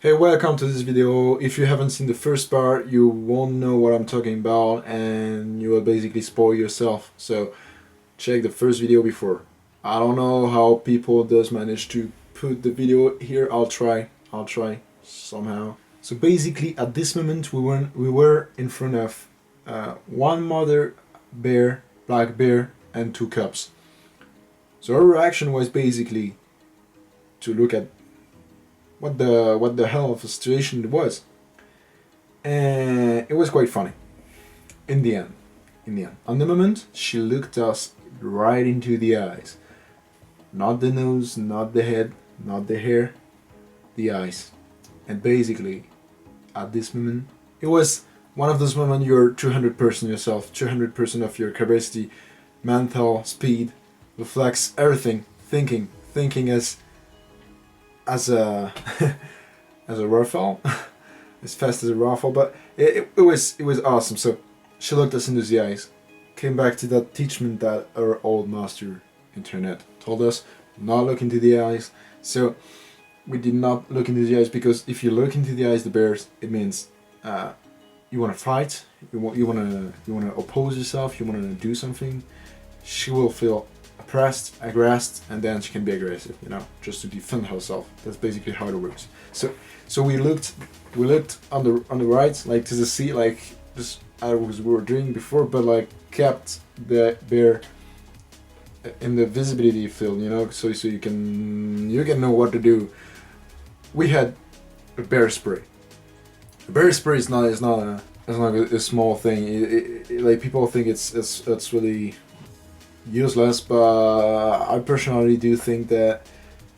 Hey, welcome to this video. If you haven't seen the first part, you won't know what I'm talking about and you will basically spoil yourself. So check the first video before. I don't know how people does manage to put the video here. I'll try somehow. So basically at this moment we were in front of one mother bear, black bear, and two cubs. So our reaction was basically to look at what the hell of a situation it was, and it was quite funny. In the end, on the moment, she looked us right into the eyes, not the nose, not the head, not the hair, the eyes, and basically, at this moment, it was one of those moments you're 200% yourself, 200% of your capacity, mental speed, reflex, everything, thinking as a as a rifle, as fast as a rifle. But it was awesome. So she looked us into the eyes, came back to that teachment that our old master internet told us: not look into the eyes. So we did not look into the eyes, because if you look into the eyes, the bears, it means you want to fight, you want to oppose yourself, you want to do something. She will feel oppressed, aggressed, and then she can be aggressive, just to defend herself. That's basically how it works. So we looked on the right, like to the sea, like just as we were doing before, but like kept the bear in the visibility field, so you can know what to do. We had a bear spray. A bear spray is not a small thing. Like people think it's really useless, but I personally do think that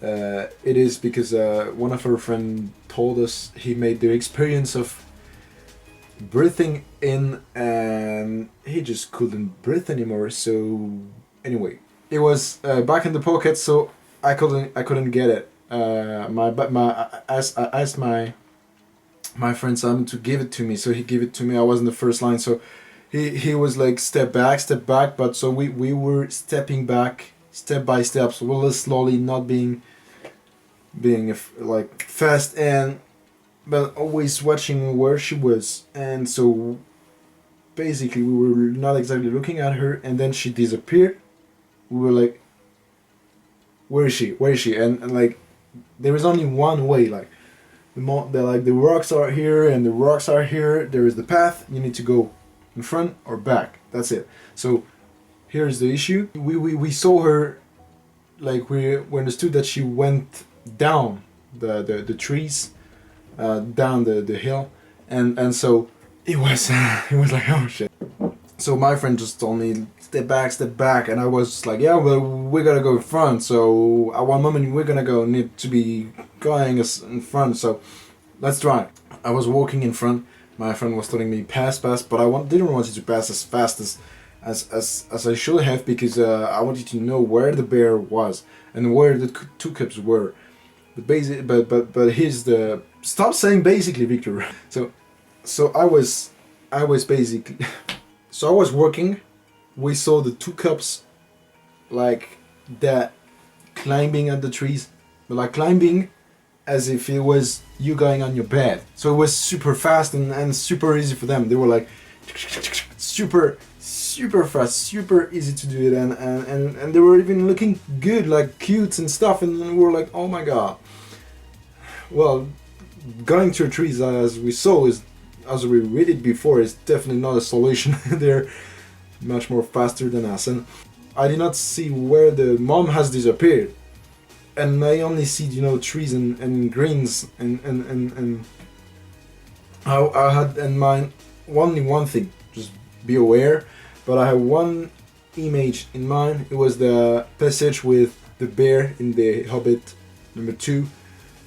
it is, because one of our friends told us he made the experience of breathing in and he just couldn't breathe anymore. So anyway, it was back in the pocket, so I couldn't get it. I asked my friend Simon to give it to me, so he gave it to me. I was in the first line, so he was like step back, but so we were stepping back step by step, so really slowly, not being like fast, and but always watching where she was. And so basically we were not exactly looking at her, and then she disappeared. We were like, where is she? And like there is only one way, like the rocks are here and the rocks are here, there is the path, you need to go in front or back, that's it. So here's the issue: we saw her, like we understood that she went down the trees, down the hill, and so it was it was like, oh shit. So my friend just told me step back, and I was like, yeah, well, we gotta go in front. So at one moment we're gonna go need to be going in front. So let's try. I was walking in front. My friend was telling me pass, but didn't want you to pass as fast as I should have, because I wanted to know where the bear was and where the two cubs were. But here's the stop saying basically, Victor. So I was basically so I was working. We saw the two cubs like that climbing at the trees, but like climbing as if it was you going on your bed. So it was super fast and super easy for them. They were like super fast, super easy to do it, and they were even looking good, like cute and stuff, and we were like, oh my god. Well, going through trees, as we saw, is, as we read it before, is definitely not a solution. They're much more faster than us, and I did not see where the mom has disappeared, and I only see trees and greens, and I had in mind only one thing: just be aware. But I have one image in mind. It was the passage with the bear in the Hobbit #2.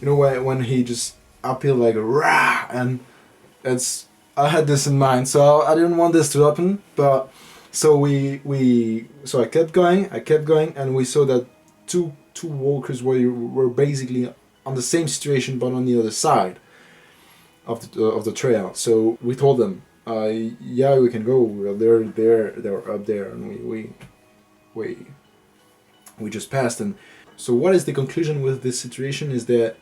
When he just appeared like rah, and I had this in mind, so I didn't want this to happen. But so so I kept going, and we saw that two walkers were basically on the same situation, but on the other side of the trail. So we told them, yeah, we can go. They're up there, and we just passed. And so what is the conclusion with this situation is that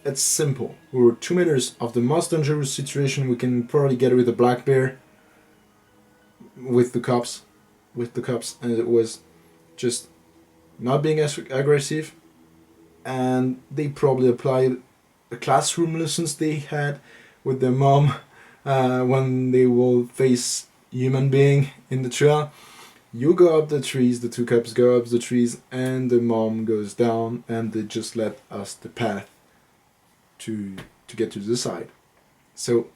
it's simple. We were 2 meters of the most dangerous situation we can probably get with a black bear with the cops, and it was just not being as aggressive, and they probably applied the classroom lessons they had with their mom when they will face human being in the trail. You go up the trees, the two cops go up the trees, and the mom goes down, and they just let us the path to get to the side. So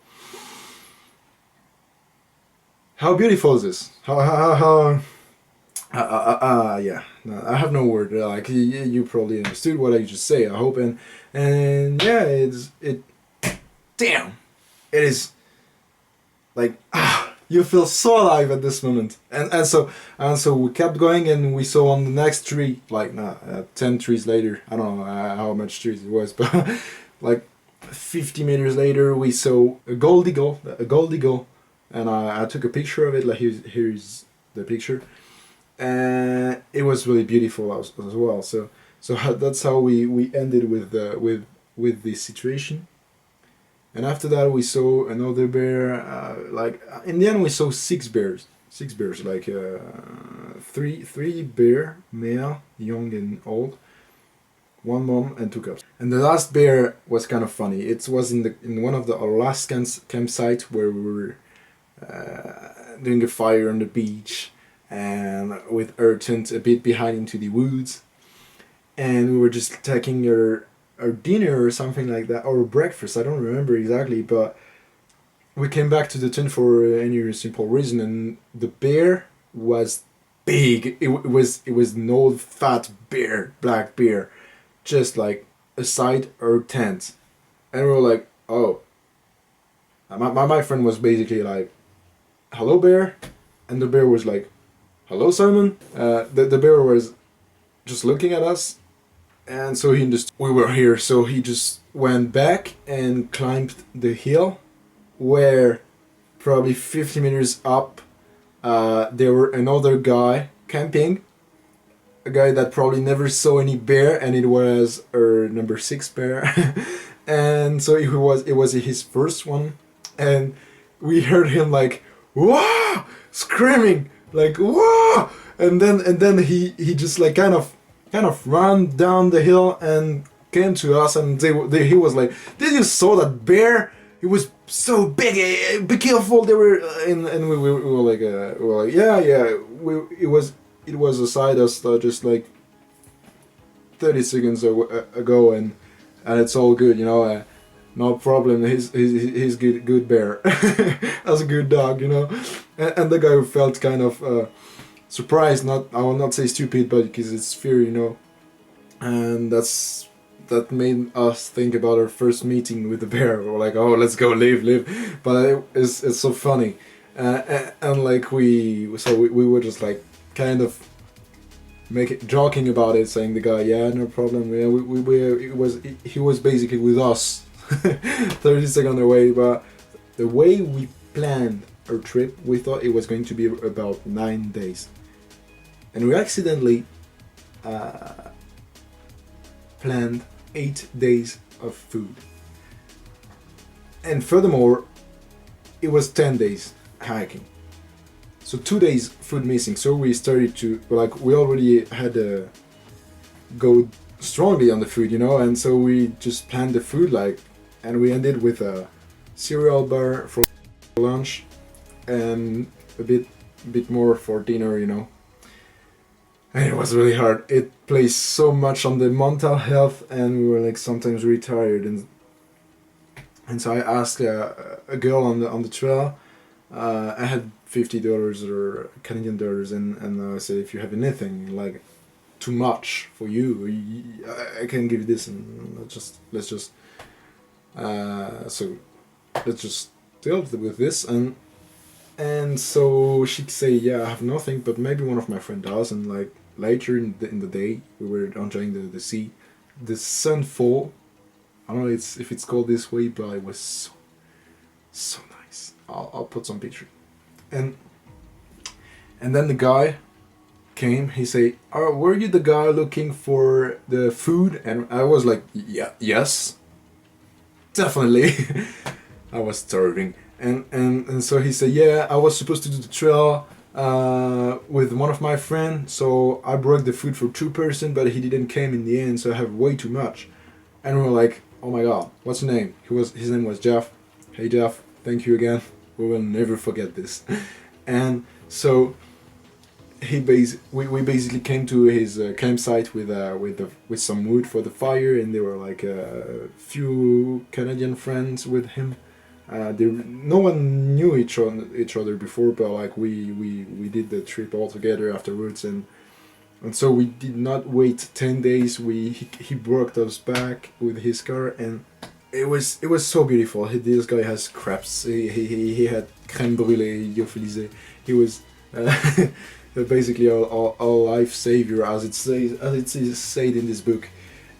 how beautiful is this? Yeah, no, I have no word. Like you probably understood what I just say. I hope, and yeah, it. Damn, it is. Like you feel so alive at this moment, and so we kept going, and we saw on the next tree, like 10 trees later. I don't know how much trees it was, but like 50 meters later, we saw a gold eagle, and I took a picture of it. Like here's the picture. And it was really beautiful as well. So that's how we ended with this situation. And after that, we saw another bear. Like in the end, we saw six bears. Like three bear, male, young and old, one mom and two cubs. And the last bear was kind of funny. It was in one of the Alaskan campsites where we were doing a fire on the beach, and with our tent a bit behind into the woods, and we were just taking our dinner or something like that, or breakfast, I don't remember exactly, but we came back to the tent for any simple reason, and the bear was big. It was an old fat bear, black bear, just like aside our tent, and we were like, oh. My friend was basically like, hello bear, and the bear was like, hello Simon. The bear was just looking at us, and so he understood we were here, so he just went back and climbed the hill, where probably 50 meters up there were another guy camping, a guy that probably never saw any bear, and it was our number 6 bear. And so it was his first one, and we heard him like, whoa, screaming like, whoa, and then he just like kind of ran down the hill and came to us, and he was like, did you saw that bear? It was so big. Be careful. They were and we were like yeah. It was beside us just like 30 seconds ago, and it's all good, you know. No problem. He's good bear. As a good dog, you know. And the guy felt kind of surprised. I will not say stupid, but because it's fear, you know. And that made us think about our first meeting with the bear. We're like, oh, let's go live. But it's so funny, and like we were just like kind of joking about it, saying the guy, yeah, no problem. Yeah, he was basically with us, 30 seconds away. But the way we planned our trip, we thought it was going to be about 9 days, and we accidentally planned 8 days of food. And furthermore, it was 10 days hiking. So 2 days food missing. So we started to, like, we already had to go strongly on the food, you know, and so we just planned the food, like, and we ended with a cereal bar for lunch and a bit more for dinner, you know. And it was really hard. It plays so much on the mental health, and we were like sometimes really tired. And so I asked a girl on the trail. I had $50 or Canadian dollars, and I said, if you have anything like too much for you, I can give you this, and let's just deal with this. And so she'd say, yeah, I have nothing, but maybe one of my friends does. And like later in the day, we were enjoying the sea, the sun fall. I don't know if it's called this way, but it was so nice. I'll put some picture. And then the guy came. He say, "Oh, were you the guy looking for the food?" And I was like, "Yeah, yes." definitely. I was starving. And so he said, yeah, I was supposed to do the trail with one of my friends, so I brought the food for 2 person, but he didn't came in the end, so I have way too much. And we were like, oh my god, what's his name? His name was Jeff. Hey Jeff, thank you again. We will never forget this. And so we basically came to his campsite with some wood for the fire, and there were like a few Canadian friends with him. No one knew each other before, but like we did the trip all together afterwards, and so we did not wait 10 days. He brought us back with his car, and it was so beautiful. This guy has crepes. He had crème brûlée, lyophilisée. He was basically our life savior, as it is said in this book.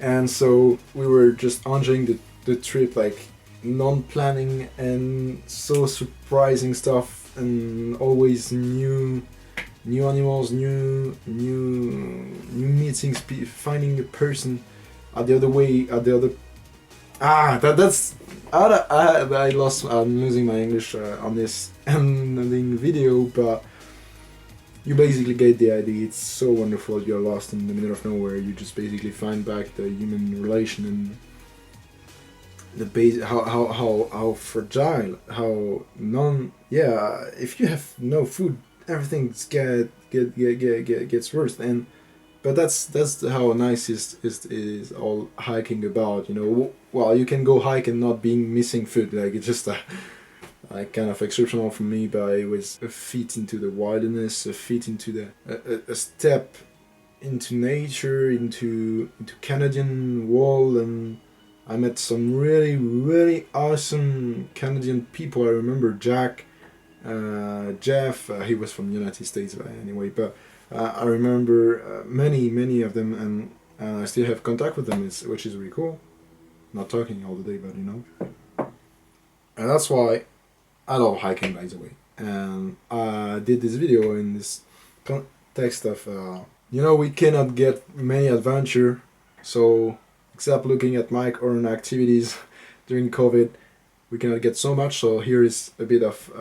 And so we were just enjoying the trip, like non-planning, and so surprising stuff, and always new animals, new meetings, finding a person at the other that's I lost. I'm losing my English on this ending video, but you basically get the idea. It's so wonderful. You're lost in the middle of nowhere. You just basically find back the human relation, and the base, how fragile, how if you have no food, everything's gets worse. And but that's how nice is all hiking about, you know. Well, you can go hike and not being missing food, like it's just like kind of exceptional for me. But it was a feat into the wilderness, a feat into a step into nature, into Canadian wall. And I met some really awesome Canadian people. I remember Jack, Jeff. He was from the United States anyway, but I remember many of them, and I still have contact with them, which is really cool. Not talking all the day, but you know. And that's why I love hiking, by the way. And I did this video in this context of, we cannot get many adventure, so except looking at my own activities during COVID, we cannot get so much. So here is a bit of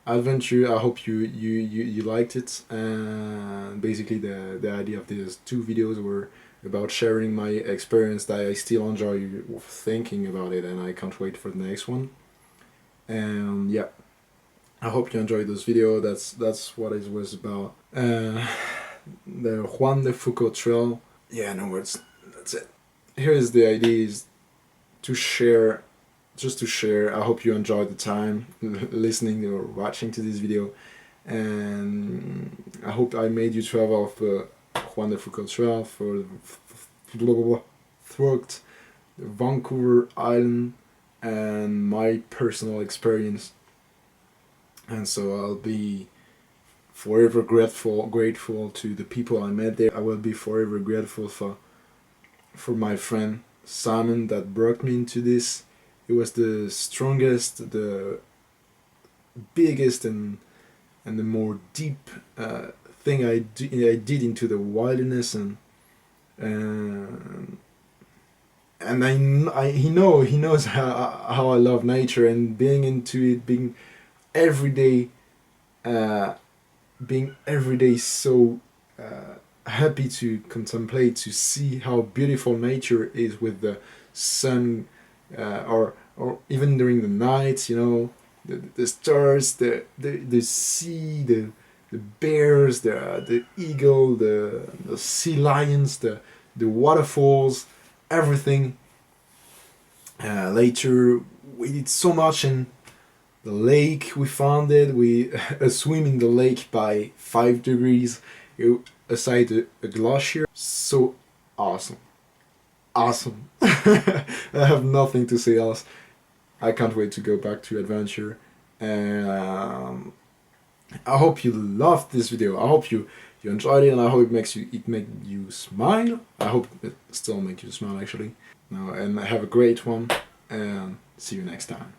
adventure. I hope you liked it. And basically the idea of these 2 videos were about sharing my experience, that I still enjoy thinking about it, and I can't wait for the next one. And yeah, I hope you enjoyed this video. That's what it was about. The Juan de Fuca Trail. Yeah, no words. That's it. Here is the idea, is to share, just to share. I hope you enjoyed the time listening or watching to this video, and I hope I made you travel for Juan de Fuca Trail throughout Vancouver Island, and my personal experience. And so I'll be forever grateful to the people I met there. I will be forever grateful for my friend Simon that brought me into this. It was the strongest, the biggest, and the more deep thing I did into the wilderness, and he knows how I love nature, and being into it, being every day so happy to contemplate, to see how beautiful nature is with the sun, or even during the night, you know, the stars, the sea, the bears, the eagle, the sea lions, the waterfalls, everything. Later we did so much in the lake. We found it. We swim in the lake by 5 degrees aside a glacier. So awesome. I have nothing to say else. I can't wait to go back to adventure. And I hope you loved this video. I hope you enjoyed it, and I hope it made you smile. I hope it still makes you smile, actually. And have a great one, and see you next time.